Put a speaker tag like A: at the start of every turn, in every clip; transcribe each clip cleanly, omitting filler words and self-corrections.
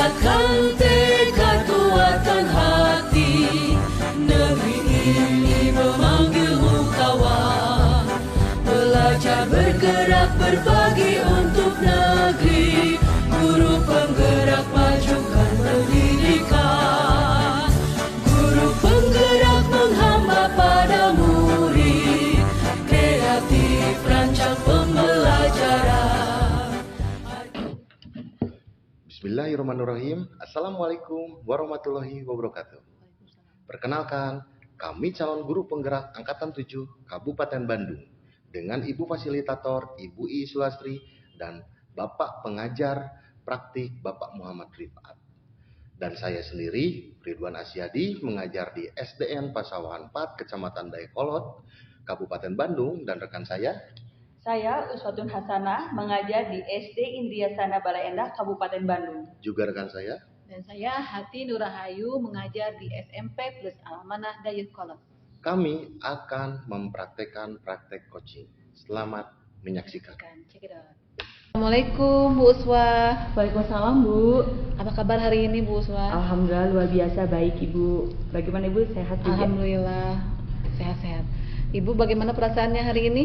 A: kuatkan tekad, kuatkan hati. Negeri ini memanggilmu kawan. Belajar bergerak berbagi untuk negeri. Guru penggerak majukan pendidikan. Guru penggerak menghamba pada murid. Kreatif rancang pembelajaran.
B: Bismillahirrahmanirrahim. Assalamualaikum warahmatullahi wabarakatuh. Perkenalkan, kami calon guru penggerak Angkatan 7 Kabupaten Bandung dengan Ibu Fasilitator Ibu I. Sulastri dan Bapak Pengajar Praktik Bapak Muhammad Rifat. Dan saya sendiri, Ridwan Asyadi, mengajar di SDN Pasawahan 4, Kecamatan Dayakolot, Kabupaten Bandung, dan rekan saya
C: Uswatun Hasanah, mengajar di SD Indriasana Balai Endah, Kabupaten Bandung.
B: Juga rekan saya.
D: Dan saya Hati Nurahayu, mengajar di SMP Plus Al-Amanah Dayakolot.
B: Kami akan mempraktekkan praktek coaching. Selamat menyaksikan.
D: Check it out. Assalamualaikum Bu Uswa.
C: Waalaikumsalam Bu.
D: Apa kabar hari ini Bu Uswa?
C: Alhamdulillah luar biasa baik Ibu. Bagaimana Ibu, sehat juga?
D: Alhamdulillah sehat-sehat. Ibu bagaimana perasaannya hari ini?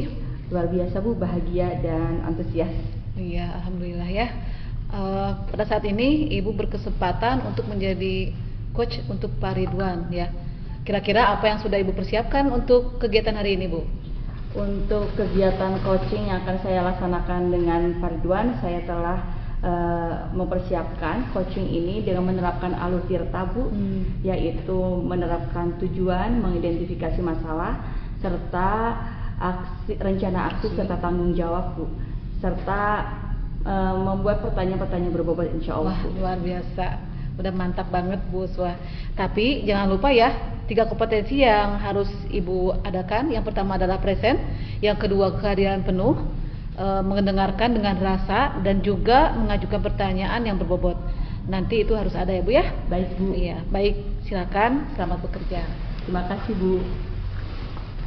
C: Luar biasa Bu, bahagia dan antusias.
D: Iya, alhamdulillah ya. Pada saat ini Ibu berkesempatan untuk menjadi coach untuk Pak Ridwan ya. Kira-kira apa yang sudah Ibu persiapkan untuk kegiatan hari ini Bu?
C: Untuk kegiatan coaching yang akan saya laksanakan dengan Pak Ridwan, saya telah mempersiapkan coaching ini dengan menerapkan alur tirta Bu, yaitu menerapkan tujuan, mengidentifikasi masalah, serta rencana aksi serta tanggung jawab Bu, serta membuat pertanyaan-pertanyaan berbobot insya Allah.
D: Wah, luar biasa, udah mantap banget Bu Uswa. Tapi jangan lupa ya, 3 kompetensi yang harus Ibu adakan. Yang pertama adalah present, yang kedua kehadiran penuh, mendengarkan dengan rasa, dan juga mengajukan pertanyaan yang berbobot. Nanti itu harus ada ya Bu ya?
C: Baik Bu.
D: Iya, baik, silakan, selamat bekerja.
C: Terima kasih Bu.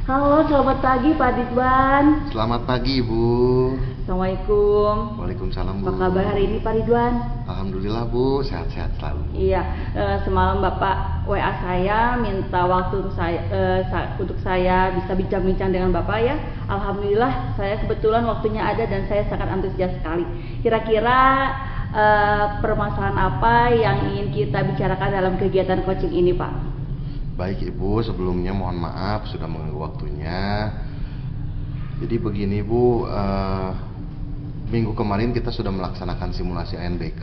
C: Halo, selamat pagi Pak Ridwan.
B: Selamat pagi Bu.
C: Assalamualaikum.
B: Waalaikumsalam Bu.
C: Apa kabar hari ini Pak Ridwan?
B: Alhamdulillah Bu, sehat-sehat selalu.
C: Iya, semalam Bapak WA saya minta waktu untuk saya bisa bincang-bincang dengan Bapak ya. Alhamdulillah saya kebetulan waktunya ada dan saya sangat antusias sekali. Kira-kira permasalahan apa yang ingin kita bicarakan dalam kegiatan coaching ini Pak?
B: Baik Ibu, sebelumnya mohon maaf sudah mengganggu waktunya. Jadi begini Bu, minggu kemarin kita sudah melaksanakan simulasi ANBK.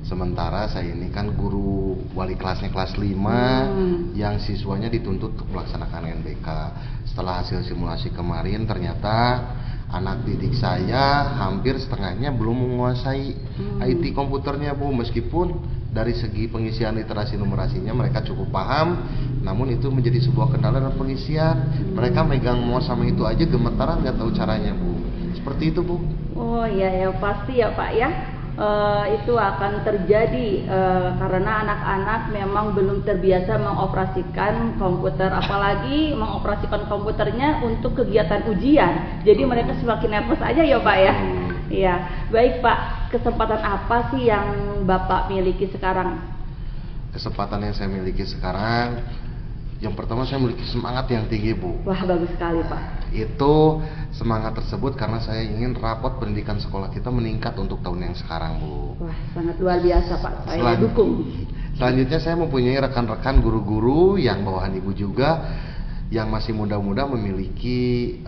B: Sementara saya ini kan guru wali kelasnya kelas 5 yang siswanya dituntut untuk melaksanakan ANBK. Setelah hasil simulasi kemarin ternyata anak didik saya hampir setengahnya belum menguasai IT komputernya Bu, meskipun dari segi pengisian literasi numerasinya mereka cukup paham, namun itu menjadi sebuah kendala dalam pengisian. Mereka megang mouse sama itu aja gemetaran, nggak tahu caranya Bu. Seperti itu Bu.
C: Oh iya ya, pasti ya Pak ya. Itu akan terjadi karena anak-anak memang belum terbiasa mengoperasikan komputer, apalagi mengoperasikan komputernya untuk kegiatan ujian. Jadi mereka semakin nervous aja ya Pak ya. Iya, baik Pak. Kesempatan apa sih yang Bapak miliki sekarang?
B: Kesempatan yang saya miliki sekarang, yang pertama saya memiliki semangat yang tinggi Bu.
C: Wah, bagus sekali Pak.
B: Itu semangat tersebut karena saya ingin rapot pendidikan sekolah kita meningkat untuk tahun yang sekarang Bu.
C: Wah, sangat luar biasa Pak, saya dukung.
B: Selanjutnya saya mempunyai rekan-rekan guru-guru yang bawahan Ibu juga, yang masih muda-muda memiliki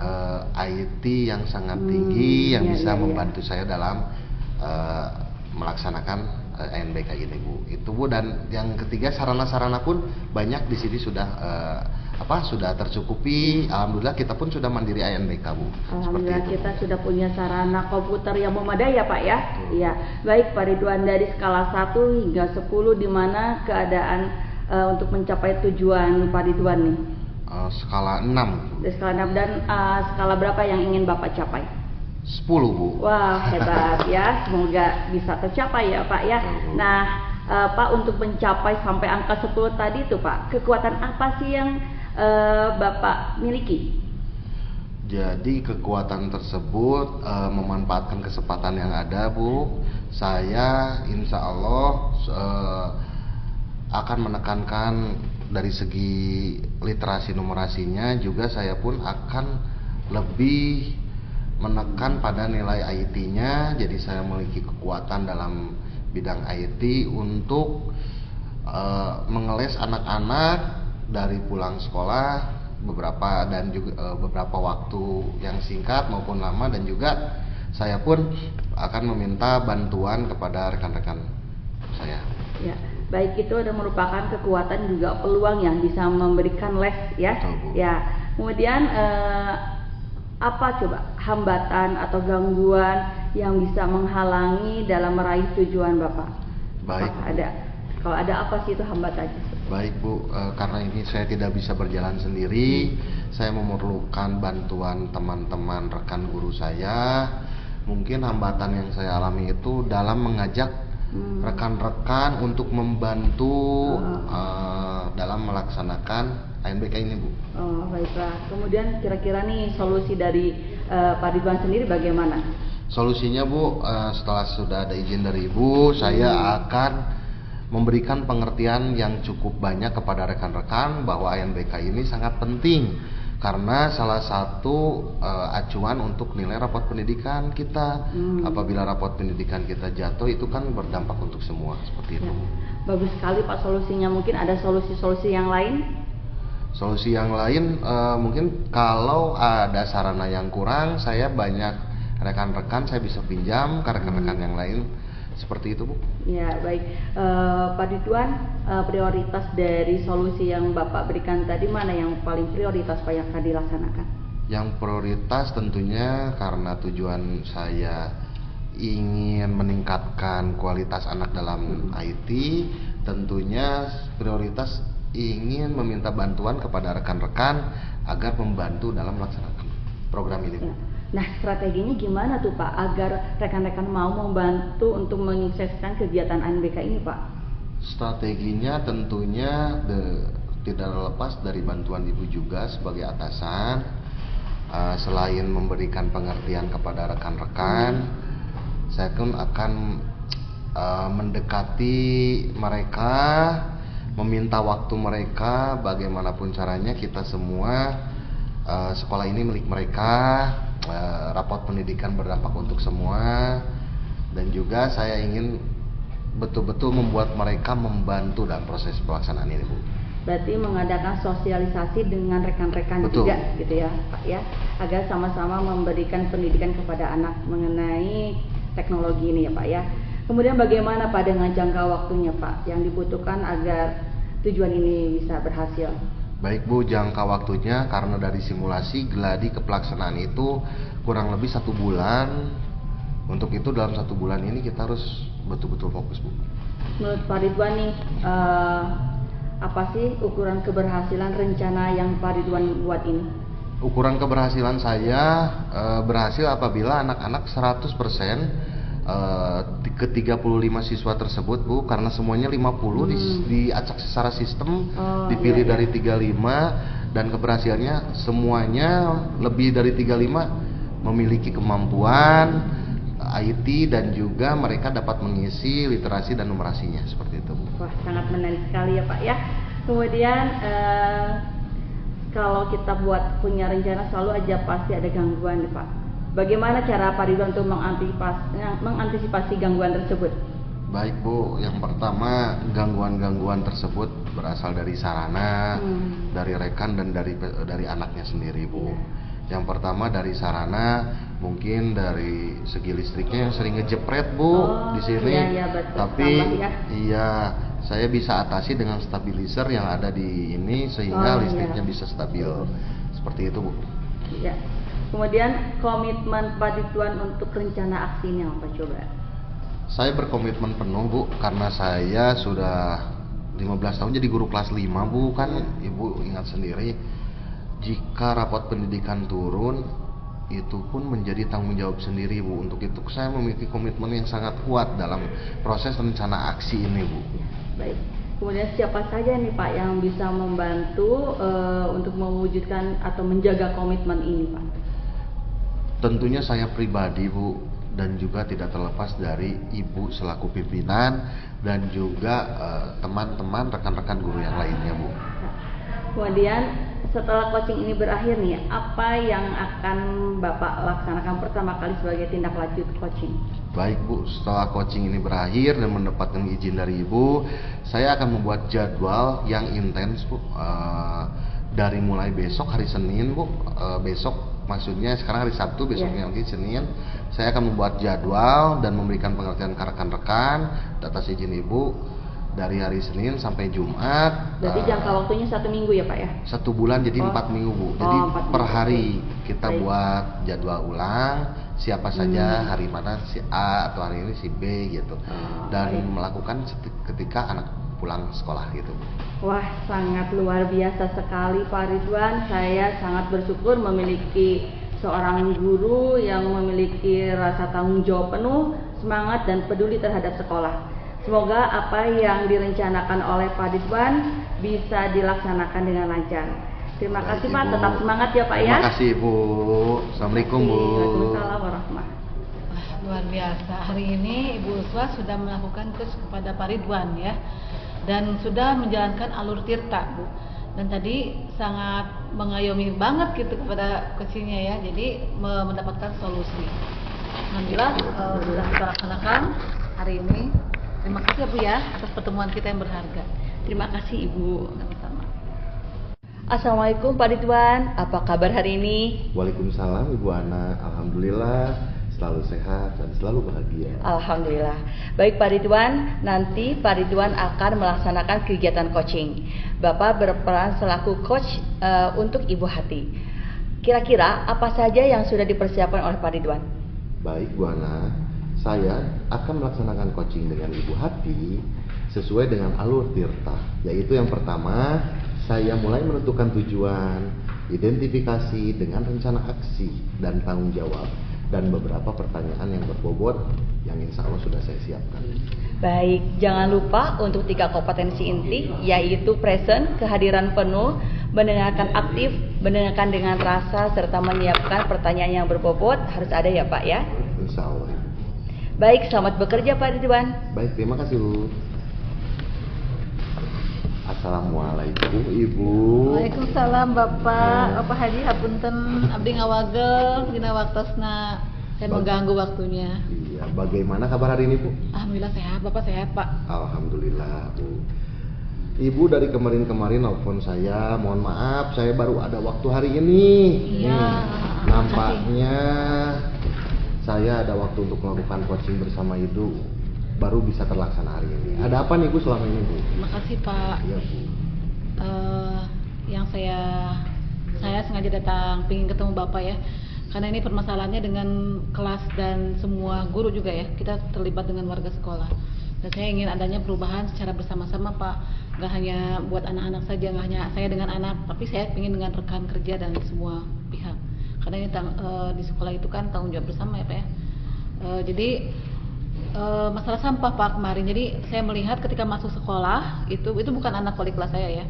B: IT yang sangat tinggi, yang bisa membantu saya dalam melaksanakan ANBK ini Bu. Itu Bu, dan yang ketiga sarana-sarana pun banyak di sini sudah sudah tercukupi. Alhamdulillah kita pun sudah mandiri ANBK Bu.
C: Alhamdulillah kita sudah punya sarana komputer yang memadai ya Pak ya. Iya. Baik Pak Ridwan, dari skala 1 hingga 10 di mana keadaan untuk mencapai tujuan Pak Ridwan nih?
B: Skala 6.
C: Dari skala 6, dan skala berapa yang ingin Bapak capai?
B: 10 Bu.
C: Wah, hebat ya, semoga bisa tercapai ya Pak ya. Nah Pak, untuk mencapai sampai angka 10 tadi itu Pak, kekuatan apa sih yang Bapak miliki?
B: Jadi kekuatan tersebut memanfaatkan kesempatan yang ada Bu, saya insya Allah akan menekankan dari segi literasi numerasinya, juga saya pun akan lebih menekan pada nilai IT-nya. Jadi saya memiliki kekuatan dalam bidang IT untuk mengeles anak-anak dari pulang sekolah beberapa waktu yang singkat maupun lama, dan juga saya pun akan meminta bantuan kepada rekan-rekan saya.
C: Ya, baik, itu ada merupakan kekuatan juga peluang yang bisa memberikan les ya.
B: Betul, Bu.
C: Ya. Kemudian apa coba hambatan atau gangguan yang bisa menghalangi dalam meraih tujuan Bapak?
B: Baik.
C: Apakah ada? Kalau ada, apa sih itu hambatannya?
B: Baik Bu, karena ini saya tidak bisa berjalan sendiri, saya memerlukan bantuan teman-teman rekan guru saya. Mungkin hambatan yang saya alami itu dalam mengajak rekan-rekan untuk membantu dalam melaksanakan ANBK ini, Bu.
C: Oh, baiklah. Kemudian kira-kira nih solusi dari Pak Ridwan sendiri bagaimana?
B: Solusinya, Bu, setelah sudah ada izin dari Ibu, saya akan memberikan pengertian yang cukup banyak kepada rekan-rekan bahwa ANBK ini sangat penting karena salah satu acuan untuk nilai rapot pendidikan kita. Apabila rapot pendidikan kita jatuh, itu kan berdampak untuk semua, seperti itu.
C: Ya. Bagus sekali Pak solusinya. Mungkin ada solusi-solusi yang lain?
B: Solusi yang lain mungkin kalau ada sarana yang kurang, saya banyak rekan-rekan saya bisa pinjam ke rekan-rekan yang lain, seperti itu, Bu.
C: Ya, baik. Pak Ridwan, prioritas dari solusi yang Bapak berikan tadi mana yang paling prioritas Pak yang akan dilaksanakan?
B: Yang prioritas tentunya karena tujuan saya ingin meningkatkan kualitas anak dalam IT, tentunya prioritas ingin meminta bantuan kepada rekan-rekan agar membantu dalam melaksanakan program ini, Bu.
C: Ya. Nah, strateginya gimana tuh Pak agar rekan-rekan mau membantu untuk menyukseskan kegiatan ANBK ini, Pak?
B: Strateginya tentunya tidak lepas dari bantuan Ibu juga sebagai atasan. Selain memberikan pengertian kepada rekan-rekan, saya pun akan mendekati mereka, meminta waktu mereka, bagaimanapun caranya kita semua sekolah ini milik mereka. Rapot pendidikan berdampak untuk semua, dan juga saya ingin betul-betul membuat mereka membantu dalam proses pelaksanaan ini, Bu.
C: Berarti mengadakan sosialisasi dengan rekan-rekan juga gitu ya Pak ya, agar sama-sama memberikan pendidikan kepada anak mengenai teknologi ini ya Pak ya. Kemudian bagaimana Pak dengan jangka waktunya Pak yang dibutuhkan agar tujuan ini bisa berhasil?
B: Baik, Bu, jangka waktunya karena dari simulasi geladi ke pelaksanaan itu kurang lebih 1 bulan. Untuk itu dalam 1 bulan ini kita harus betul-betul fokus, Bu.
C: Menurut Pak Ridwan nih, apa sih ukuran keberhasilan rencana yang Pak Ridwan buat ini?
B: Ukuran keberhasilan saya berhasil apabila anak-anak 100% ke 35 siswa tersebut, Bu, karena semuanya 50 diacak secara sistem, dipilih dari 35, dan keberhasilannya semuanya lebih dari 35 memiliki kemampuan IT dan juga mereka dapat mengisi literasi dan numerasinya, seperti itu, Bu.
C: Wah, sangat menarik sekali ya Pak ya. Kemudian kalau kita buat punya rencana selalu aja pasti ada gangguan nih Pak. Bagaimana cara Pak Ridwan untuk mengantisipasi gangguan tersebut?
B: Baik, Bu, yang pertama gangguan-gangguan tersebut berasal dari sarana, dari rekan dan dari anaknya sendiri, Bu. Yang pertama dari sarana, mungkin dari segi listriknya yang sering ngejepret, Bu, di sini.
C: Iya, betul.
B: Tapi
C: ya.
B: iya, saya bisa atasi dengan stabilizer yang ada di ini sehingga listriknya bisa stabil. Seperti itu, Bu.
C: Ya. Kemudian komitmen Pak Ridwan untuk rencana aksinya apa coba?
B: Saya berkomitmen penuh, Bu, karena saya sudah 15 tahun jadi guru kelas 5, Bu, kan Ibu ingat sendiri. Jika rapot pendidikan turun, itu pun menjadi tanggung jawab sendiri, Bu. Untuk itu saya memiliki komitmen yang sangat kuat dalam proses rencana aksi ini, Bu.
C: Ya, baik. Kemudian siapa saja nih Pak yang bisa membantu untuk mewujudkan atau menjaga komitmen ini, Pak?
B: Tentunya saya pribadi, Bu, dan juga tidak terlepas dari Ibu selaku pimpinan dan juga teman-teman rekan-rekan guru yang lainnya, Bu.
C: Kemudian setelah coaching ini berakhir nih, apa yang akan Bapak laksanakan pertama kali sebagai tindak lanjut coaching?
B: Baik, Bu, setelah coaching ini berakhir dan mendapatkan izin dari Ibu, saya akan membuat jadwal yang intens, Bu. Dari mulai besok hari Senin, Bu, besok maksudnya sekarang hari Sabtu, besoknya nanti Senin, saya akan membuat jadwal dan memberikan pengertian ke rekan-rekan atas izin Ibu dari hari Senin sampai Jumat.
C: Berarti jangka waktunya 1 minggu ya Pak ya?
B: 1 bulan, jadi 4 minggu, Bu. Jadi
C: 4
B: per
C: minggu.
B: hari kita
C: Baik.
B: buat jadwal ulang, siapa saja hari mana, si A atau hari ini si B gitu. Dan
C: baik.
B: melakukan ketika anak pulang sekolah gitu, Bu.
C: Wah, sangat luar biasa sekali Pak Ridwan. Saya sangat bersyukur memiliki seorang guru yang memiliki rasa tanggung jawab penuh, semangat dan peduli terhadap sekolah. Semoga apa yang direncanakan oleh Pak Ridwan bisa dilaksanakan dengan lancar. Terima kasih
B: Baik,
C: Pak,
B: Ibu.
C: tetap semangat ya Pak ya.
B: Terima kasih, Bu. Assalamualaikum, Bu.
C: Waalaikumsalam warahmatullahi.
D: Wah, luar biasa. Hari ini Ibu Uswa sudah melakukan coach kepada Pak Ridwan ya, dan sudah menjalankan alur tirta, Bu. Dan tadi sangat mengayomi banget gitu kepada coachingnya ya, jadi mendapatkan solusi. Alhamdulillah sudah kita laksanakan hari ini. Terima kasih ya Bu ya atas pertemuan kita yang berharga.
C: Terima kasih Ibu.
D: Sama-sama.
C: Assalamualaikum Pak Ridwan, apa kabar hari ini?
B: Waalaikumsalam, Ibu Ana. Alhamdulillah selalu sehat dan selalu bahagia.
C: Alhamdulillah. Baik Pak Ridwan, nanti Pak Ridwan akan melaksanakan kegiatan coaching. Bapak berperan selaku coach untuk Ibu Hati. Kira-kira apa saja yang sudah dipersiapkan oleh Pak Ridwan?
B: Baik, Bu Ana. Saya akan melaksanakan coaching dengan Ibu Hati sesuai dengan alur tirta. Yaitu yang pertama, saya mulai menentukan tujuan, identifikasi dengan rencana aksi dan tanggung jawab, dan beberapa pertanyaan yang berbobot yang insya Allah sudah saya siapkan.
C: Baik, jangan lupa untuk 3 kompetensi inti, yaitu present, kehadiran penuh, mendengarkan aktif, mendengarkan dengan rasa, serta menyiapkan pertanyaan yang berbobot harus ada ya Pak ya.
B: Insya Allah.
C: Baik, selamat bekerja Pak Ridwan.
B: Baik, terima kasih, Bu. Assalamualaikum, Ibu.
D: Waalaikumsalam Bapak. Apa hadi hapunten abdi ngawagel dina waktosna. Saya mengganggu waktunya.
B: Iya, bagaimana kabar hari ini, Bu?
D: Alhamdulillah sehat, Bapak sehat, Pak.
B: Alhamdulillah, Bu. Ibu dari kemarin-kemarin nelfon saya, mohon maaf saya baru ada waktu hari ini.
D: Iya,
B: Nampaknya saya ada waktu untuk melakukan coaching bersama Ibu baru bisa terlaksana hari ini. Ada apa nih Bu selama ini, Bu?
D: Terima kasih Pak.
B: Iya, Bu.
D: Yang saya sengaja datang pingin ketemu Bapak ya, karena ini permasalahannya dengan kelas dan semua guru juga ya, kita terlibat dengan warga sekolah, dan saya ingin adanya perubahan secara bersama-sama Pak, nggak hanya buat anak-anak saja, nggak hanya saya dengan anak, tapi saya ingin dengan rekan kerja dan semua pihak, karena ini di sekolah itu kan tanggung jawab bersama ya Pak ya. Jadi masalah sampah Pak kemarin, jadi saya melihat ketika masuk sekolah itu bukan anak wali kelas saya ya.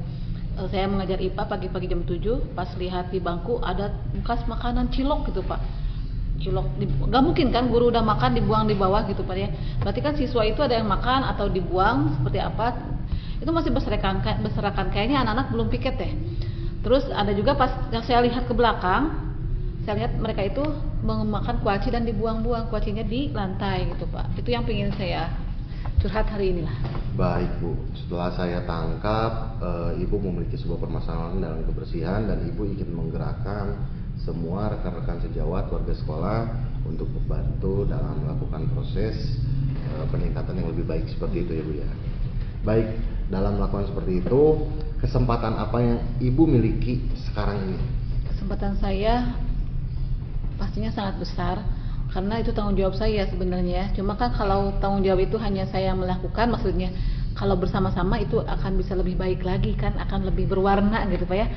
D: Saya mengajar IPA pagi-pagi jam 7, pas lihat di bangku ada bekas makanan cilok gitu Pak. Cilok, nggak mungkin kan guru udah makan dibuang di bawah gitu Pak ya. Berarti kan siswa itu ada yang makan atau dibuang seperti apa? Itu masih berserakan, kayaknya anak-anak belum piket deh. Terus ada juga pas yang saya lihat ke belakang, saya lihat mereka itu memakan kuaci dan dibuang-buang kuacinya di lantai gitu Pak. Itu yang pingin saya curhat hari inilah.
B: Baik, Bu. Setelah saya tangkap, Ibu memiliki sebuah permasalahan dalam kebersihan dan Ibu ingin menggerakkan semua rekan-rekan sejawat warga sekolah untuk membantu dalam melakukan proses peningkatan yang lebih baik seperti itu ya Bu ya. Baik, dalam melakukan seperti itu, kesempatan apa yang Ibu miliki sekarang ini?
D: Kesempatan saya pastinya sangat besar, karena itu tanggung jawab saya sebenarnya. Cuma kan kalau tanggung jawab itu hanya saya melakukan, maksudnya kalau bersama-sama itu akan bisa lebih baik lagi kan, akan lebih berwarna gitu Pak ya.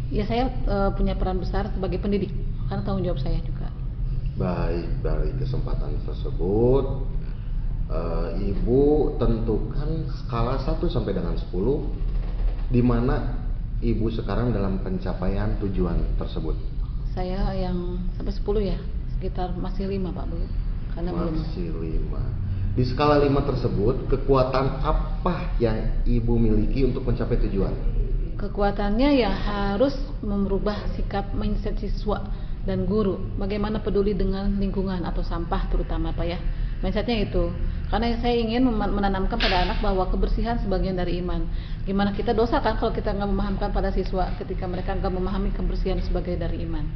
D: Ya saya punya peran besar sebagai pendidik, karena tanggung jawab saya juga.
B: Baik, dari kesempatan tersebut Ibu tentukan skala 1 sampai dengan 10 di mana Ibu sekarang dalam pencapaian tujuan tersebut.
D: Saya yang sampai 10 ya, sekitar masih 5 Pak Bu. karena belum.
B: Masih 5. Di skala 5 tersebut, kekuatan apa yang ibu miliki untuk mencapai tujuan?
D: Kekuatannya ya harus merubah sikap mindset siswa dan guru. Bagaimana peduli dengan lingkungan atau sampah terutama Pak ya. Mindsetnya itu. Karena saya ingin menanamkan pada anak bahwa kebersihan sebagian dari iman. Gimana kita dosa kan kalau kita nggak memahamkan pada siswa ketika mereka nggak memahami kebersihan sebagai dari iman.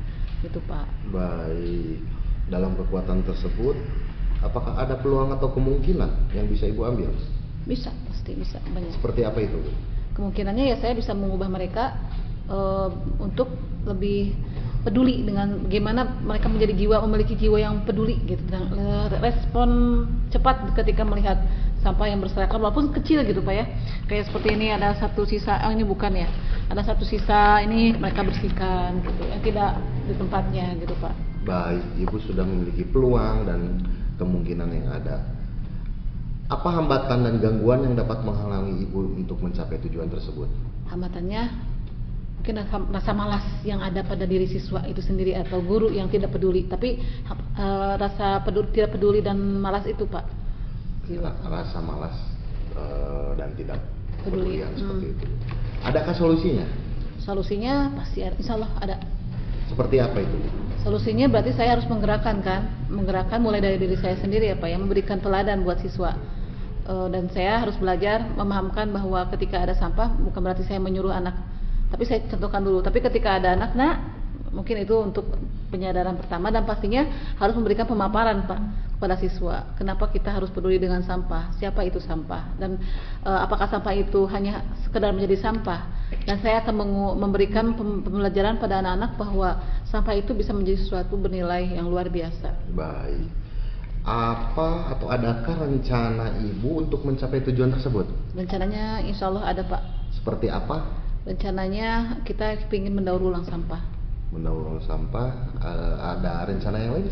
D: Itu Pak.
B: Baik. Dalam kekuatan tersebut, apakah ada peluang atau kemungkinan yang bisa ibu ambil?
D: Bisa, pasti bisa banyak.
B: Seperti apa itu, Bu?
D: Kemungkinannya ya saya bisa mengubah mereka untuk lebih peduli dengan bagaimana mereka memiliki jiwa yang peduli gitu, dan respon cepat ketika melihat sampah yang berserakan walaupun kecil gitu Pak ya. Kayak seperti ini ada satu sisa, ini bukan ya, ada satu sisa ini mereka bersihkan gitu, yang tidak di tempatnya gitu Pak.
B: Baik, ibu sudah memiliki peluang dan kemungkinan yang ada. Apa hambatan dan gangguan yang dapat menghalangi ibu untuk mencapai tujuan tersebut?
D: Hambatannya mungkin rasa malas yang ada pada diri siswa itu sendiri atau guru yang tidak peduli, tapi rasa tidak peduli dan malas itu Pak.
B: Rasa malas dan tidak
D: Peduli.
B: pedulian seperti itu. Adakah solusinya?
D: Solusinya pasti ada, insya Allah ada.
B: Seperti apa itu?
D: Solusinya berarti saya harus menggerakkan mulai dari diri saya sendiri ya Pak ya, memberikan teladan buat siswa. Dan saya harus belajar memahamkan bahwa ketika ada sampah bukan berarti saya menyuruh anak, tapi saya contohkan dulu. Tapi ketika ada anak, mungkin itu untuk penyadaran pertama, dan pastinya harus memberikan pemaparan Pak kepada siswa. Kenapa kita harus peduli dengan sampah? Siapa itu sampah? Dan apakah sampah itu hanya sekedar menjadi sampah? Dan saya akan memberikan pembelajaran pada anak-anak bahwa sampah itu bisa menjadi sesuatu bernilai yang luar biasa.
B: Baik. Apa atau adakah rencana ibu untuk mencapai tujuan tersebut?
D: Rencananya insya Allah ada Pak.
B: Seperti apa?
D: Rencananya kita ingin mendaur ulang sampah.
B: Mendaur ulang sampah. Ada rencana yang lain?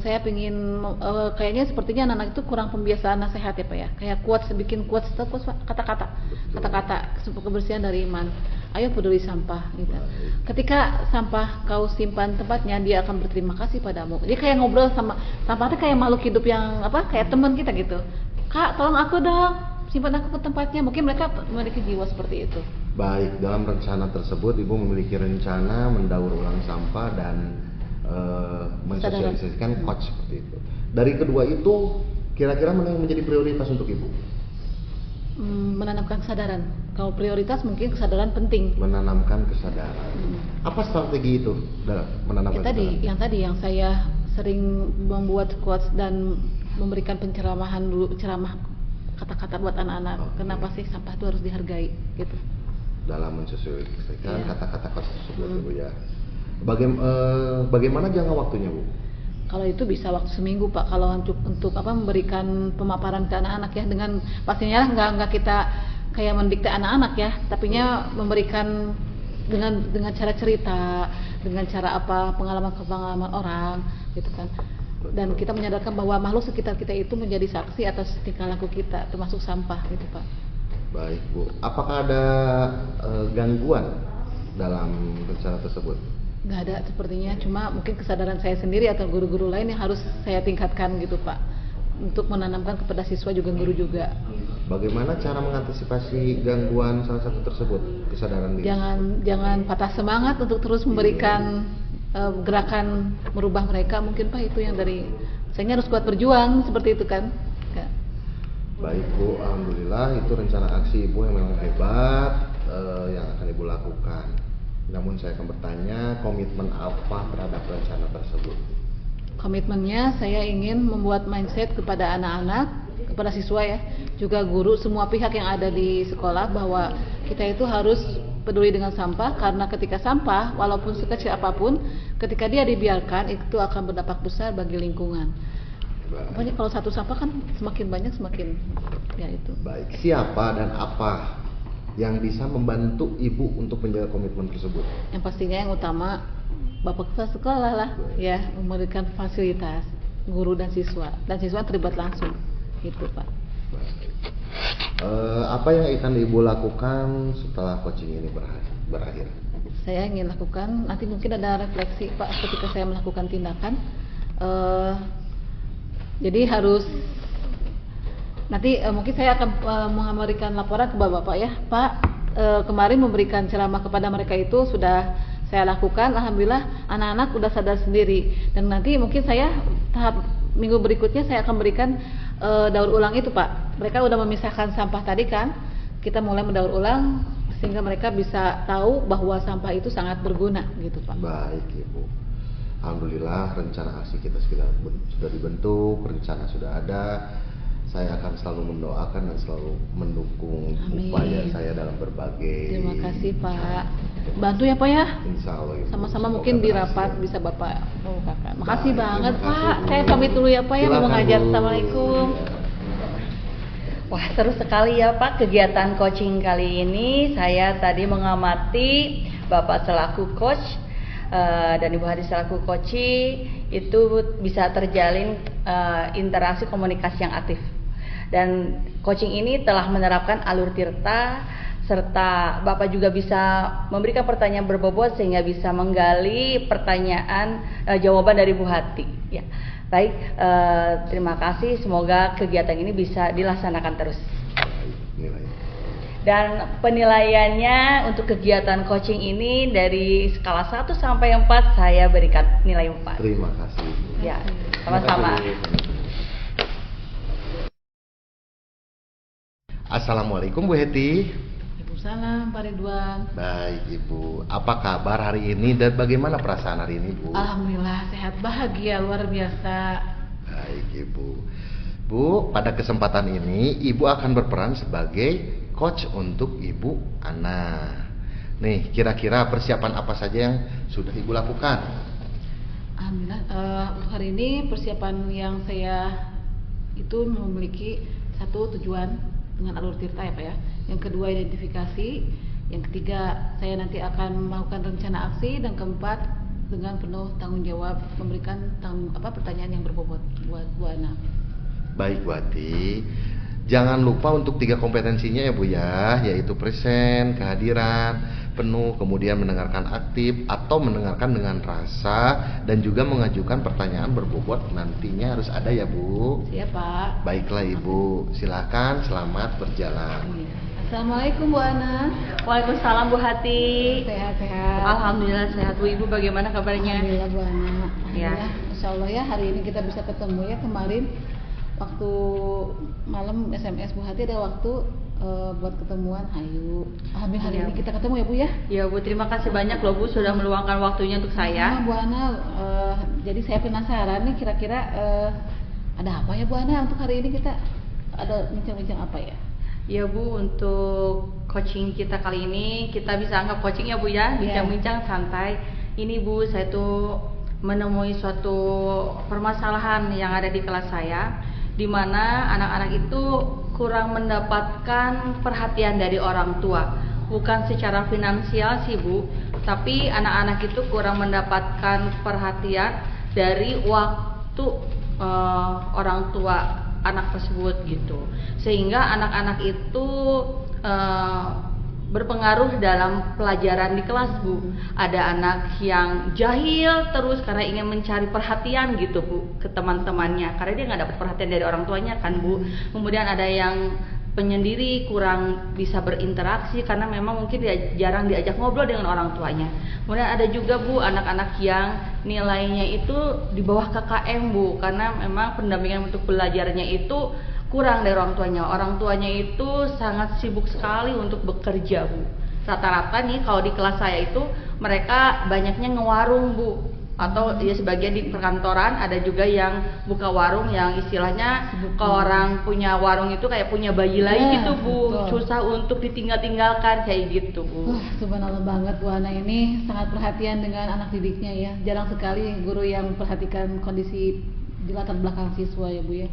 D: Saya ingin kayaknya sepertinya anak-anak itu kurang pembiasaan nasihat ya Pak ya. Kayak bikin quotes kata-kata kebersihan dari iman. Ayo peduli sampah gitu. Ketika sampah kau simpan tempatnya, dia akan berterima kasih padamu. Dia kayak ngobrol sama sampah itu kayak makhluk hidup yang kayak teman kita gitu. Kak, tolong aku dong, simpan aku ke tempatnya. Mungkin mereka memiliki jiwa seperti itu.
B: Baik, dalam rencana tersebut ibu memiliki rencana mendaur ulang sampah dan mensosialisasikan coach seperti itu. Dari kedua itu, kira-kira mana yang menjadi prioritas untuk ibu?
D: Menanamkan kesadaran. Kalau prioritas mungkin kesadaran penting.
B: Menanamkan kesadaran. Apa strategi itu dalam menanamkan kesadaran?
D: Yang tadi yang saya sering membuat quotes dan memberikan ceramah kata-kata buat anak-anak. Kenapa sih sampah itu harus dihargai gitu. Dalam
B: mensosialisasikan kata-kata coach tersebut Ibu ya. Bagaimana jangka waktunya Bu?
D: Kalau itu bisa waktu seminggu Pak. Kalau untuk memberikan pemaparan ke anak-anak ya, dengan pastinya nggak kita kayak mendikte anak-anak ya, tapinya memberikan dengan cara cerita, dengan cara pengalaman orang gitu kan. Dan kita menyadarkan bahwa makhluk sekitar kita itu menjadi saksi atas tingkah laku kita, termasuk sampah gitu Pak.
B: Baik Bu, apakah ada gangguan dalam rencana tersebut?
D: Nggak ada sepertinya, cuma mungkin kesadaran saya sendiri atau guru-guru lain yang harus saya tingkatkan gitu Pak, untuk menanamkan kepada siswa juga guru juga.
B: Bagaimana cara mengantisipasi gangguan salah satu tersebut, kesadaran diri?
D: Jangan patah semangat untuk terus memberikan gerakan merubah mereka, mungkin Pak itu yang dari saya harus kuat berjuang seperti itu kan.
B: Baik Bu, alhamdulillah itu rencana aksi Ibu yang memang hebat yang akan Ibu lakukan. Namun saya akan bertanya, komitmen apa terhadap rencana tersebut?
D: Komitmennya saya ingin membuat mindset kepada anak-anak, kepada siswa ya, juga guru, semua pihak yang ada di sekolah bahwa kita itu harus peduli dengan sampah, karena ketika sampah walaupun sekecil apapun, ketika dia dibiarkan itu akan berdampak besar bagi lingkungan. Pokoknya kalau satu sampah kan semakin banyak semakin ya itu.
B: Baik, siapa dan apa yang bisa membantu Ibu untuk menjaga komitmen tersebut?
D: Yang pastinya yang utama Bapak kepala sekolah lah ya, memberikan fasilitas guru dan siswa terlibat langsung gitu Pak.
B: Apa yang akan Ibu lakukan setelah coaching ini berakhir?
D: Saya ingin lakukan, nanti mungkin ada refleksi Pak ketika saya melakukan tindakan. Jadi harus nanti mungkin saya akan memberikan laporan ke Bapak ya, Pak. Kemarin memberikan ceramah kepada mereka itu sudah saya lakukan, alhamdulillah anak-anak udah sadar sendiri. Dan nanti mungkin saya tahap minggu berikutnya saya akan berikan daur ulang itu, Pak. Mereka udah memisahkan sampah tadi kan, kita mulai mendaur ulang sehingga mereka bisa tahu bahwa sampah itu sangat berguna gitu, Pak.
B: Baik Ibu, alhamdulillah rencana aksi kita sudah dibentuk, rencana sudah ada. Saya akan selalu mendoakan dan selalu mendukung
D: Amin.
B: upaya saya dalam berbagai.
D: Terima kasih Pak. Bantu ya Pak ya.
B: Insya Allah Ibu.
D: Sama-sama
B: Semoga
D: mungkin di
B: berhasil.
D: rapat bisa Bapak mengungkapkan. Makasih
B: Baik,
D: banget
B: terima kasih,
D: Pak.
B: Bu.
D: Saya pamit dulu ya Pak ya, mau
B: Silakan,
D: mengajar.
B: Bu.
D: Assalamualaikum.
E: Wah, seru sekali ya Pak kegiatan coaching kali ini. Saya tadi mengamati Bapak selaku coach dan Ibu Hadi selaku coachee itu bisa terjalin interaksi komunikasi yang aktif. Dan coaching ini telah menerapkan alur tirta, serta Bapak juga bisa memberikan pertanyaan berbobot sehingga bisa menggali pertanyaan jawaban dari Bu Hati. Ya, baik, terima kasih. Semoga kegiatan ini bisa dilaksanakan terus.
B: Nilai.
E: Dan penilaiannya untuk kegiatan coaching ini dari skala 1 sampai 4 saya berikan nilai 4.
B: Terima kasih Ibu.
E: Ya,
B: Terima
E: sama-sama.
B: kasih, Bu. Assalamualaikum Bu Heti.
D: Waalaikumsalam Pak Ridwan.
B: Baik Ibu, apa kabar hari ini dan bagaimana perasaan hari ini Bu?
D: Alhamdulillah sehat, bahagia luar biasa.
B: Baik Ibu. Bu, pada kesempatan ini Ibu akan berperan sebagai coach untuk Ibu Ana. Nih, kira-kira persiapan apa saja yang sudah Ibu lakukan?
D: Alhamdulillah untuk hari ini persiapan yang saya itu memiliki satu tujuan dengan alur tirta ya Pak ya. Yang kedua identifikasi, yang ketiga saya nanti akan melakukan rencana aksi, dan keempat dengan penuh tanggung jawab memberikan pertanyaan yang berbobot buat Bu Ana.
B: Baik Bu Hati. Jangan lupa untuk 3 kompetensinya ya Bu ya, yaitu present, kehadiran, penuh, kemudian mendengarkan aktif atau mendengarkan dengan rasa, dan juga mengajukan pertanyaan berbobot nantinya harus ada ya Bu.
D: Siap Pak.
B: Baiklah Ibu, silakan selamat berjalan.
D: Assalamualaikum Bu Ana.
E: Waalaikumsalam Bu Hati.
D: Sehat-sehat.
E: Alhamdulillah sehat Bu. Ibu bagaimana kabarnya?
D: Alhamdulillah Bu Ana.
E: Ya.
D: Alhamdulillah. Insya Allah ya hari ini kita bisa ketemu ya. Kemarin waktu malam SMS Bu Hati ada waktu buat ketemuan. Ayo. Alhamdulillah hari
E: Iya.
D: ini kita ketemu ya Bu ya.
E: Ya Bu, terima kasih banyak loh Bu sudah meluangkan waktunya untuk saya.
D: Bu Ana, jadi saya penasaran nih kira-kira ada apa ya Bu Ana untuk hari ini, kita ada bincang-bincang apa ya?
E: Ya Bu, untuk coaching kita kali ini kita bisa anggap coaching ya Bu ya, bincang-bincang santai. Ini Bu, saya tuh menemui suatu permasalahan yang ada di kelas saya, di mana anak-anak itu kurang mendapatkan perhatian dari orang tua. Bukan secara finansial sih Bu, tapi anak-anak itu kurang mendapatkan perhatian dari waktu orang tua anak tersebut gitu, sehingga anak-anak itu berpengaruh dalam pelajaran di kelas Bu. Ada anak yang jahil terus karena ingin mencari perhatian gitu Bu ke teman-temannya, karena dia nggak dapat perhatian dari orang tuanya kan Bu. Kemudian ada yang penyendiri, kurang bisa berinteraksi karena memang mungkin dia jarang diajak ngobrol dengan orang tuanya. Kemudian ada juga Bu anak-anak yang nilainya itu di bawah KKM Bu, karena memang pendampingan untuk belajarnya itu kurang dari orang tuanya. Orang tuanya itu sangat sibuk sekali untuk bekerja Bu. Rata-rata nih kalau di kelas saya itu mereka banyaknya ngewarung Bu, atau ya sebagian di perkantoran, ada juga yang buka warung yang istilahnya kalau orang punya warung itu kayak punya bayi lagi gitu Bu,
D: betul.
E: susah untuk ditinggal-tinggalkan kayak gitu Bu.
D: Wah, subhanallah banget Bu Ana ini sangat perhatian dengan anak didiknya ya. Jarang sekali guru yang memperhatikan kondisi di latar belakang siswa ya Bu ya.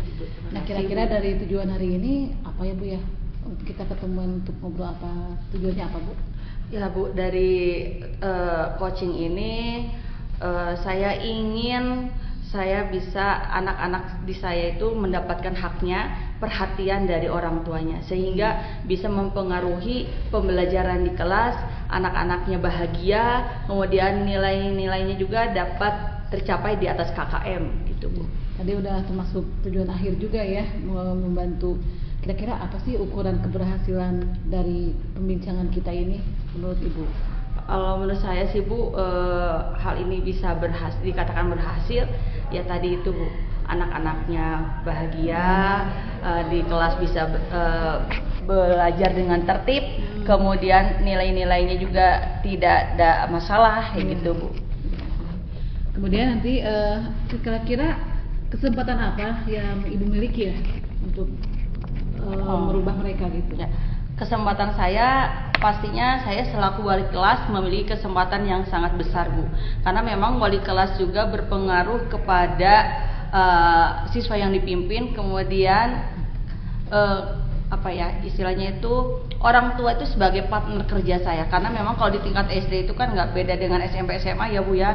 D: Nah, kira-kira dari tujuan hari ini apa ya Bu ya? Untuk kita ketemuan untuk ngobrol apa? Tujuannya apa Bu?
E: Ya Bu, dari coaching ini saya ingin saya bisa anak-anak di saya itu mendapatkan haknya, perhatian dari orang tuanya, sehingga bisa mempengaruhi pembelajaran di kelas, anak-anaknya bahagia, kemudian nilai-nilainya juga dapat tercapai di atas KKM gitu Bu.
D: Tadi udah termasuk tujuan akhir juga ya, membantu. Kira-kira apa sih ukuran keberhasilan dari pembincangan kita ini menurut Ibu?
E: Kalau menurut saya sih Bu, hal ini bisa dikatakan berhasil ya tadi itu Bu, anak-anaknya bahagia, di kelas bisa belajar dengan tertib, kemudian nilai-nilainya juga tidak ada masalah kayak gitu Bu.
D: Kemudian nanti kira-kira kesempatan apa yang Ibu miliki ya untuk merubah mereka gitu?
E: Ya. Kesempatan saya pastinya saya selaku wali kelas memiliki kesempatan yang sangat besar Bu, karena memang wali kelas juga berpengaruh kepada siswa yang dipimpin, kemudian apa ya istilahnya itu orang tua itu sebagai partner kerja saya, karena memang kalau di tingkat SD itu kan nggak beda dengan SMP SMA ya Bu ya,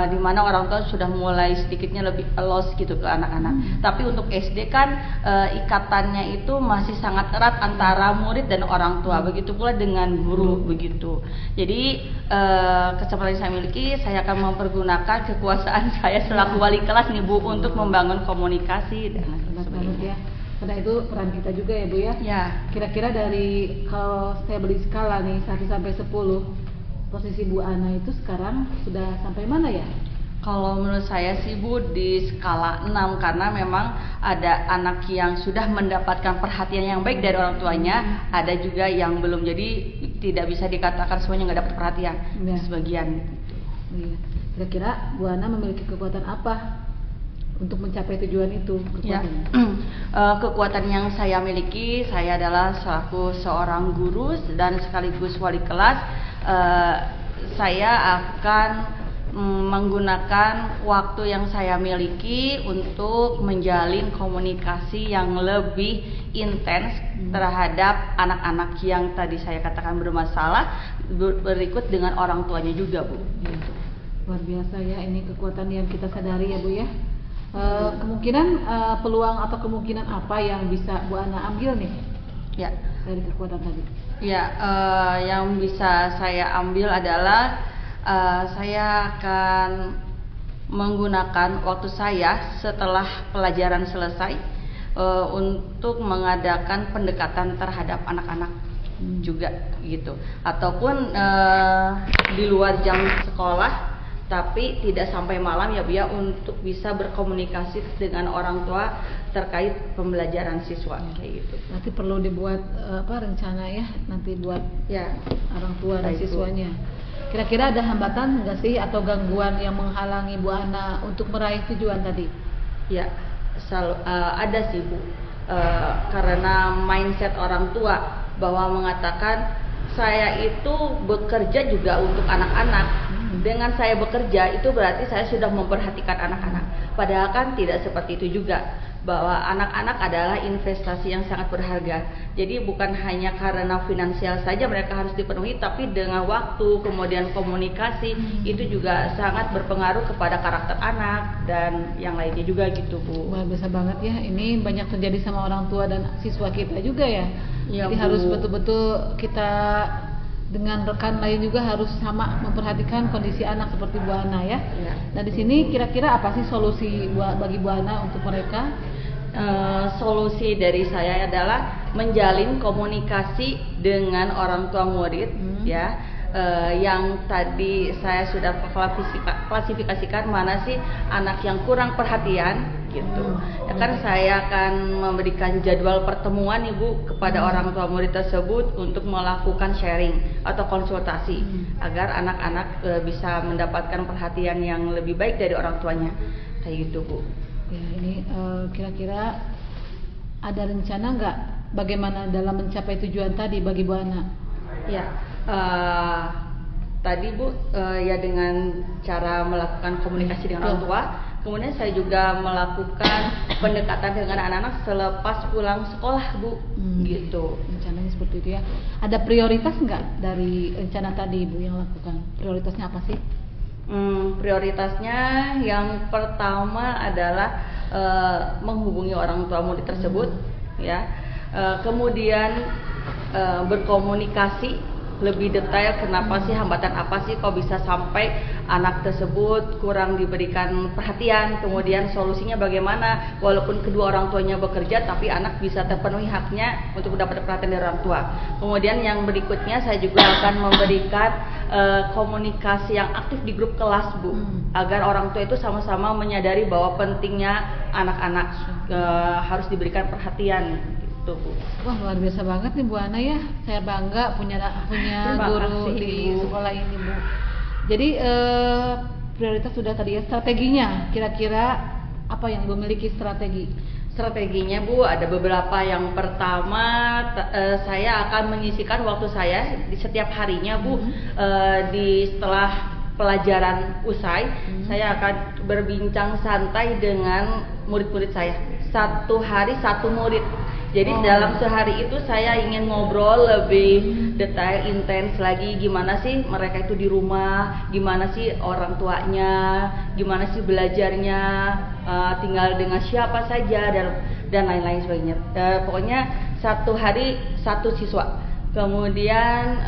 E: dimana orang tua sudah mulai sedikitnya lebih los gitu ke anak-anak, tapi untuk SD kan ikatannya itu masih sangat erat antara murid dan orang tua, begitu pula dengan guru begitu. Jadi kesempatan yang saya miliki, saya akan mempergunakan kekuasaan saya selaku wali kelas nih Bu untuk membangun komunikasi dan sebagainya.
D: Ya. Karena itu peran kita juga ya Bu ya.
E: Ya.
D: Kira-kira dari kalau saya beri skala nih 1 sampai 10, posisi Bu Ana itu sekarang sudah sampai mana ya?
E: Kalau menurut saya sih Bu di skala 6, karena memang ada anak yang sudah mendapatkan perhatian yang baik dari orang tuanya, ada juga yang belum, jadi tidak bisa dikatakan semuanya nggak dapat perhatian,
D: Ya.
E: sebagian.
D: Iya. Kira-kira Bu Ana memiliki kekuatan apa untuk mencapai tujuan itu?
E: Ya, kekuatan yang saya miliki, saya adalah selaku seorang guru dan sekaligus wali kelas. Saya akan menggunakan waktu yang saya miliki untuk menjalin komunikasi yang lebih intens terhadap anak-anak yang tadi saya katakan bermasalah, berikut dengan orang tuanya juga Bu.
D: Ya. Luar biasa ya, ini kekuatan yang kita sadari ya Bu ya. Kemungkinan peluang atau kemungkinan apa yang bisa Bu Ana ambil nih
E: Ya.
D: dari kekuatan tadi?
E: Ya, yang bisa saya ambil adalah saya akan menggunakan waktu saya setelah pelajaran selesai untuk mengadakan pendekatan terhadap anak-anak juga gitu, ataupun di luar jam sekolah tapi tidak sampai malam ya Bu ya, untuk bisa berkomunikasi dengan orang tua terkait pembelajaran siswa kayak gitu.
D: Nanti perlu dibuat rencana ya nanti buat
E: Ya,
D: orang tua dan
E: baik, Bu.
D: siswanya. Kira-kira ada hambatan nggak sih atau gangguan yang menghalangi Bu Ana untuk meraih tujuan tadi?
E: Ya, ada sih Bu, karena mindset orang tua bahwa mengatakan saya itu bekerja juga untuk anak-anak. Dengan saya bekerja itu berarti saya sudah memperhatikan anak-anak. Padahal kan tidak seperti itu juga, bahwa anak-anak adalah investasi yang sangat berharga. Jadi bukan hanya karena finansial saja mereka harus dipenuhi, tapi dengan waktu, kemudian komunikasi itu juga sangat berpengaruh kepada karakter anak dan yang lainnya juga gitu Bu.
D: Wah, biasa banget ya, ini banyak terjadi sama orang tua dan siswa kita juga ya.
E: Ya,
D: Jadi
E: Bu.
D: harus betul-betul kita dengan rekan lain juga harus sama memperhatikan kondisi anak seperti Bu Ana ya.
E: Ya.
D: Nah di sini kira-kira apa sih solusi bagi Bu Ana untuk mereka?
E: Solusi dari saya adalah menjalin komunikasi dengan orang tua murid ya, yang tadi saya sudah klasifikasikan mana sih anak yang kurang perhatian gitu. Ya kan saya akan memberikan jadwal pertemuan Ibu kepada orang tua murid tersebut untuk melakukan sharing atau konsultasi agar anak-anak bisa mendapatkan perhatian yang lebih baik dari orang tuanya kayak gitu Bu.
D: Ya ini kira-kira ada rencana nggak bagaimana dalam mencapai tujuan tadi bagi Bu Ana?
E: Ya, tadi Bu ya dengan cara melakukan komunikasi dengan orang tua, kemudian saya juga melakukan pendekatan dengan anak-anak selepas pulang sekolah Bu, gitu.
D: Rencananya seperti itu ya. Ada prioritas nggak dari rencana tadi Ibu yang lakukan? Prioritasnya apa sih?
E: Prioritasnya yang pertama adalah menghubungi orang tua murid tersebut, ya. Kemudian berkomunikasi lebih detail kenapa sih, hambatan apa sih kok bisa sampai anak tersebut kurang diberikan perhatian, kemudian solusinya bagaimana walaupun kedua orang tuanya bekerja tapi anak bisa terpenuhi haknya untuk mendapat perhatian dari orang tua. Kemudian yang berikutnya saya juga akan memberikan komunikasi yang aktif di grup kelas, Bu, agar orang tua itu sama-sama menyadari bahwa pentingnya anak-anak harus diberikan perhatian gitu, Bu.
D: Wah, luar biasa banget nih Bu Ana ya. Saya bangga punya
E: Terima
D: guru
E: kasih,
D: di
E: Ibu.
D: sekolah ini, Bu. Jadi prioritas sudah tadi ya, strateginya kira-kira apa yang Ibu miliki strategi?
E: Strateginya, Bu, ada beberapa. Yang pertama, saya akan menyisihkan waktu saya di setiap harinya, Bu, setelah pelajaran usai, saya akan berbincang santai dengan murid-murid saya. Satu hari satu murid. Jadi dalam sehari itu saya ingin ngobrol lebih detail, intens lagi, gimana sih mereka itu di rumah, gimana sih orang tuanya, gimana sih belajarnya, tinggal dengan siapa saja dan lain-lain sebagainya. Pokoknya satu hari satu siswa. Kemudian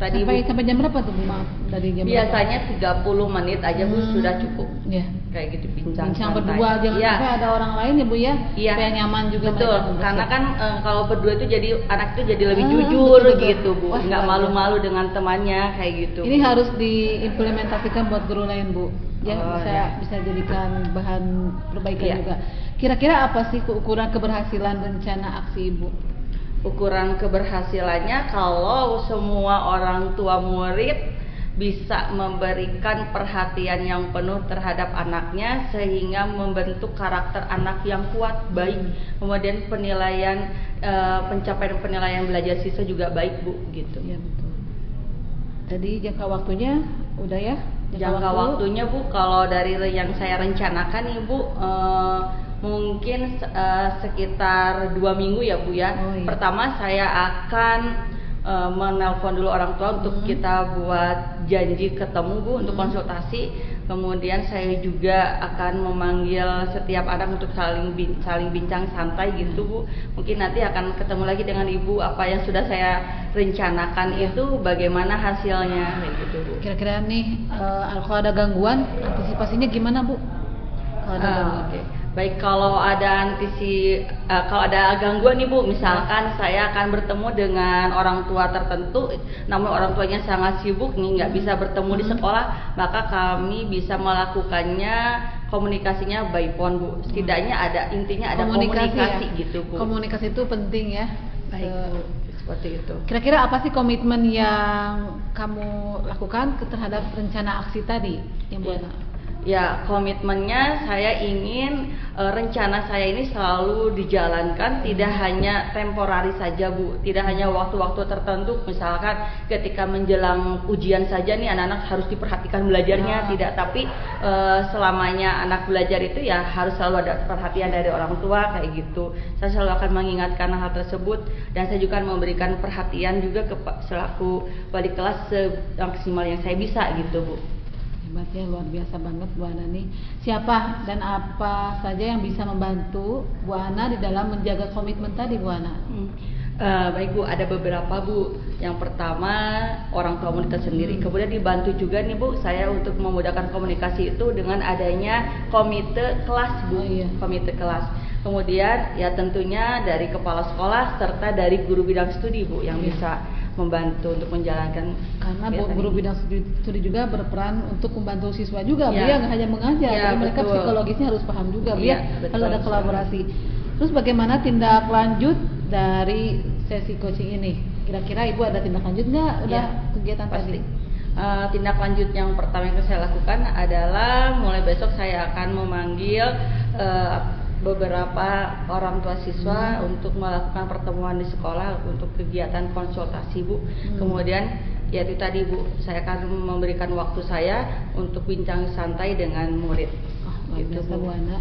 E: tadi
D: Sampai jam berapa tuh Bu? Maaf, dari jam
E: biasanya 30 menit aja, Bu, sudah cukup.
D: Ya.
E: Kayak gitu, bincang
D: Bincang
E: santai.
D: berdua, jangan
E: Iya.
D: sampai ada orang lain ya Bu ya.
E: Iya.
D: Supaya nyaman juga
E: Betul,
D: mereka untuk
E: karena kan kalau berdua itu jadi anak itu jadi lebih
D: Ah,
E: jujur
D: betul, betul.
E: gitu, Bu.
D: Wah,
E: Nggak
D: luar
E: malu-malu dengan temannya kayak gitu.
D: Ini harus diimplementasikan buat guru lain, Bu. Ya,
E: Oh,
D: bisa
E: ya.
D: bisa jadikan bahan perbaikan
E: Iya.
D: juga. Kira-kira apa sih ukuran keberhasilan rencana aksi Ibu?
E: Ukuran keberhasilannya kalau semua orang tua murid bisa memberikan perhatian yang penuh terhadap anaknya sehingga membentuk karakter anak yang kuat, baik. Kemudian penilaian pencapaian penilaian belajar siswa juga baik, Bu, gitu.
D: Ya, betul. Tadi jangka waktunya udah ya?
E: Jangka waktunya, Bu, kalau dari yang saya rencanakan nih, Bu, mungkin sekitar 2 minggu ya, Bu ya.
D: Oh, iya.
E: Pertama saya akan menelpon dulu orang tua untuk kita buat janji ketemu, Bu, untuk konsultasi. Kemudian saya juga akan memanggil setiap anak untuk saling bincang santai gitu, Bu. Mungkin nanti akan ketemu lagi dengan Ibu, apa yang sudah saya rencanakan itu bagaimana hasilnya kayak gitu, Bu.
D: Kira-kira nih kalau ada gangguan antisipasinya gimana, Bu? Kalau ada gangguan.
E: Oke. Baik, kalau ada kalau ada gangguan nih, Bu, misalkan saya akan bertemu dengan orang tua tertentu, namun orang tuanya sangat sibuk nih, nggak bisa bertemu di sekolah, maka kami bisa melakukannya komunikasinya by phone, Bu. Setidaknya ada komunikasi
D: ya?
E: gitu, Bu.
D: Komunikasi itu penting ya.
E: Baik, Bu. Seperti itu.
D: Kira-kira apa sih komitmen yang kamu lakukan terhadap rencana aksi tadi yang Bu Ana?
E: Ya, komitmennya saya ingin rencana saya ini selalu dijalankan, tidak hanya temporari saja, Bu. Tidak hanya waktu-waktu tertentu, misalkan ketika menjelang ujian saja nih anak-anak harus diperhatikan belajarnya, tidak. Tapi selamanya anak belajar itu ya harus selalu ada perhatian dari orang tua kayak gitu. Saya selalu akan mengingatkan hal tersebut dan saya juga akan memberikan perhatian juga selaku wali kelas semaksimal yang saya bisa gitu, Bu.
D: Hebat ya, luar biasa banget Bu Ana nih. Siapa dan apa saja yang bisa membantu Bu Ana di dalam menjaga komitmen tadi, Bu Ana?
E: Baik, Bu, ada beberapa, Bu. Yang pertama orang tua murid sendiri. Kemudian dibantu juga nih, Bu, saya untuk memudahkan komunikasi itu dengan adanya komite kelas, Bu.
D: Oh, iya.
E: Komite kelas. Kemudian ya tentunya dari kepala sekolah serta dari guru bidang studi, Bu, yang bisa membantu untuk menjalankan
D: Karena
E: kegiatan
D: guru
E: ini.
D: bidang studi juga berperan untuk membantu siswa juga, Bu,
E: Ya.
D: ya, nggak hanya mengajar,
E: Ya,
D: tapi mereka
E: betul.
D: psikologisnya harus paham juga, Bu,
E: Iya,
D: ya.
E: betul
D: Harus ada
E: sekali.
D: kolaborasi. Terus bagaimana tindak lanjut dari sesi coaching ini? Kira-kira Ibu ada tindak lanjut nggak? Udah
E: Ya,
D: kegiatan
E: pasti.
D: tadi?
E: Tindak lanjut yang pertama yang saya lakukan adalah mulai besok saya akan memanggil beberapa orang tua siswa untuk melakukan pertemuan di sekolah untuk kegiatan konsultasi, Bu. Kemudian ya itu tadi, Bu, saya akan memberikan waktu saya untuk bincang santai dengan murid.
D: Luar
E: Gitu,
D: biasa,
E: Bu.
D: Bu Ana.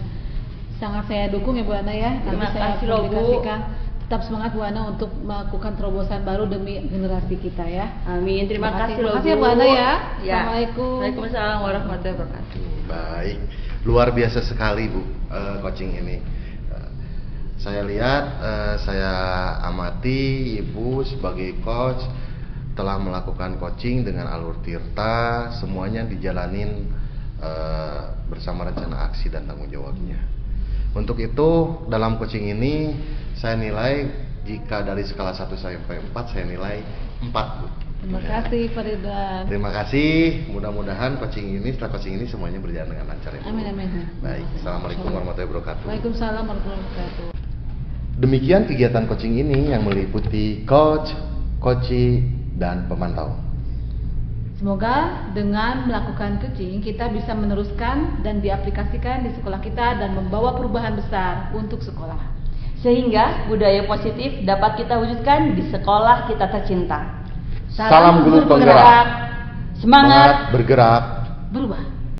D: Sangat saya dukung ya Bu Ana ya. Nanti
E: Terima
D: saya
E: kasih loh, Bu.
D: komunikasikan. Tetap semangat Bu Ana untuk melakukan terobosan baru demi generasi kita ya.
E: Amin. Terima kasih loh,
D: Makasih ya Bu Ana ya.
E: Ya.
D: Assalamualaikum.
E: Waalaikumsalam warahmatullahi wabarakatuh.
B: Baik, luar biasa sekali, Bu, coaching ini. Saya lihat, saya amati Ibu sebagai coach telah melakukan coaching dengan Alur Tirta, semuanya dijalanin bersama rencana aksi dan tanggung jawabnya. Untuk itu dalam coaching ini saya nilai, jika dari skala 1 sampai 4 saya nilai 4, Bu.
D: Terima kasih Pak Ridwan.
B: Terima kasih, mudah-mudahan setelah coaching ini semuanya berjalan dengan lancar ya, Bu.
D: Amin amin.
B: Baik, Assalamualaikum warahmatullahi wabarakatuh.
D: Waalaikumsalam warahmatullahi wabarakatuh.
B: Demikian kegiatan coaching ini yang meliputi coach, coachee, dan pemantau.
D: Semoga dengan melakukan coaching kita bisa meneruskan dan diaplikasikan di sekolah kita dan membawa perubahan besar untuk sekolah.
E: Sehingga budaya positif dapat kita wujudkan di sekolah kita tercinta.
B: Salam guru penggerak.
E: Semangat
B: bergerak.
D: Berubah.